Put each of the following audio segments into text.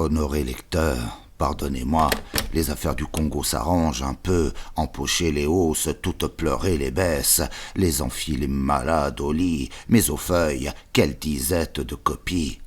Honoré lecteur, pardonnez-moi, les affaires du Congo s'arrangent un peu, empocher les hausses, toutes pleurer les baisses, les enfiler malades au lit, mais aux feuilles, quelle disette de copies.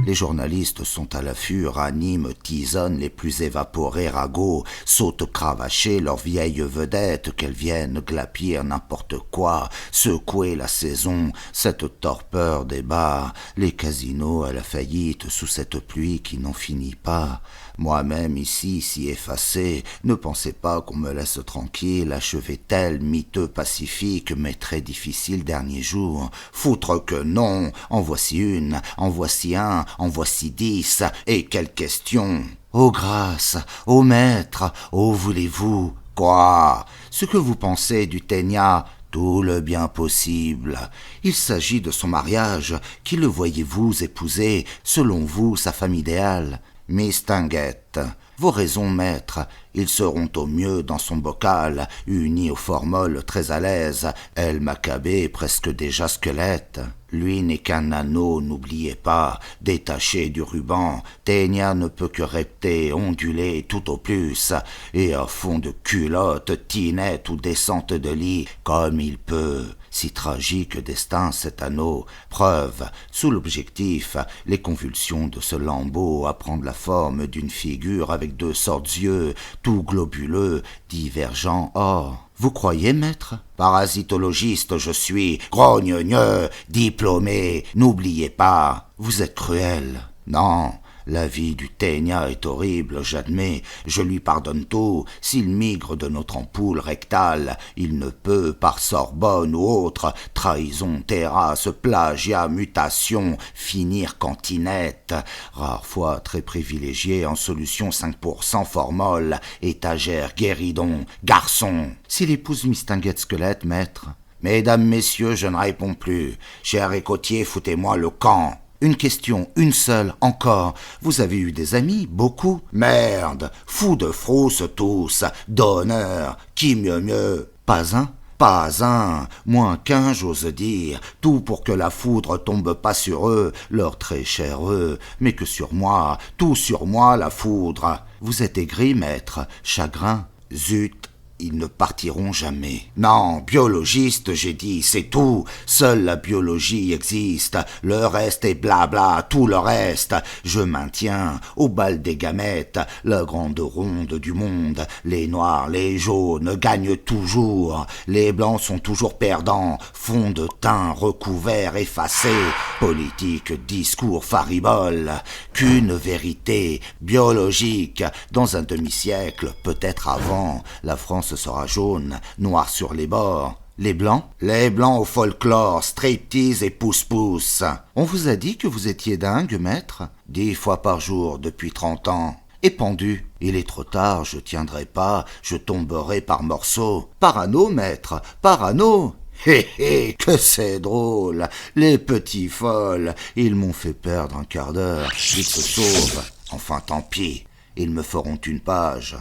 Les journalistes sont à l'affût, raniment, tisonnent les plus évaporés ragots, sautent cravacher leurs vieilles vedettes, qu'elles viennent glapir n'importe quoi, secouer la saison, cette torpeur des bars, les casinos à la faillite sous cette pluie qui n'en finit pas. Moi-même ici, si effacé, ne pensez pas qu'on me laisse tranquille, achever tel miteux pacifique, mais très difficile dernier jour. Foutre que non, en voici une, en voici un, en voici 10, et quelle question! Ô grâce, ô maître, ô voulez-vous? Quoi? Ce que vous pensez du Ténia? Tout le bien possible. Il s'agit de son mariage. Qui le voyez-vous épouser, selon vous, sa femme idéale? Mistinguett, vos raisons, maître, ils seront au mieux dans son bocal, unis aux formoles très à l'aise, elle Maccabée presque déjà squelette. Lui n'est qu'un anneau, n'oubliez pas, détaché du ruban, Ténia ne peut que repter, onduler tout au plus, et à fond de culotte, tinette ou descente de lit, comme il peut. Si tragique destin cet anneau, preuve, sous l'objectif, les convulsions de ce lambeau à prendre la forme d'une figure avec deux sortes d'yeux, tout globuleux, divergents. Or, vous croyez, maître? Parasitologiste je suis, grogneux, diplômé, n'oubliez pas. Vous êtes cruel. Non. La vie du Ténia est horrible, j'admets, je lui pardonne tout. S'il migre de notre ampoule rectale, il ne peut, par Sorbonne ou autre, trahison, terrasse, plagiat, mutation, finir cantinette. Rare fois très privilégié en solution 5% formol, étagère, guéridon, garçon. S'il épouse Mistinguett Squelette, maître? Mesdames, messieurs, je ne réponds plus. Cher écoutier, foutez-moi le camp. Une question, une seule, encore. Vous avez eu des amis, beaucoup? Merde, fous de frousse tous, d'honneur, qui mieux? Pas un? Pas un, moins qu'un, j'ose dire, tout pour que la foudre tombe pas sur eux, leur très cher eux, mais que sur moi, tout sur moi la foudre. Vous êtes aigri, maître, chagrin? Zut! Ils ne partiront jamais. Non, biologiste, j'ai dit, c'est tout. Seule la biologie existe. Le reste est blabla, tout le reste. Je maintiens, au bal des gamètes, la grande ronde du monde. Les noirs, les jaunes gagnent toujours. Les blancs sont toujours perdants. Fond de teint recouvert, effacé. Politique, discours faribole. Qu'une vérité biologique. Dans un demi-siècle, peut-être avant, la France sera jaune, noir sur les bords. Les blancs? Les blancs au folklore, striptease et pouce-pouce. On vous a dit que vous étiez dingue, maître? 10 fois par jour depuis 30 ans. Et pendu. Il est trop tard, je tiendrai pas, je tomberai par morceaux. Parano, maître, parano. Hé hé, que c'est drôle. Les petits folles, ils m'ont fait perdre un quart d'heure. Ils se sauvent. Enfin, tant pis. Ils me feront une page.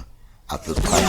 À peu près.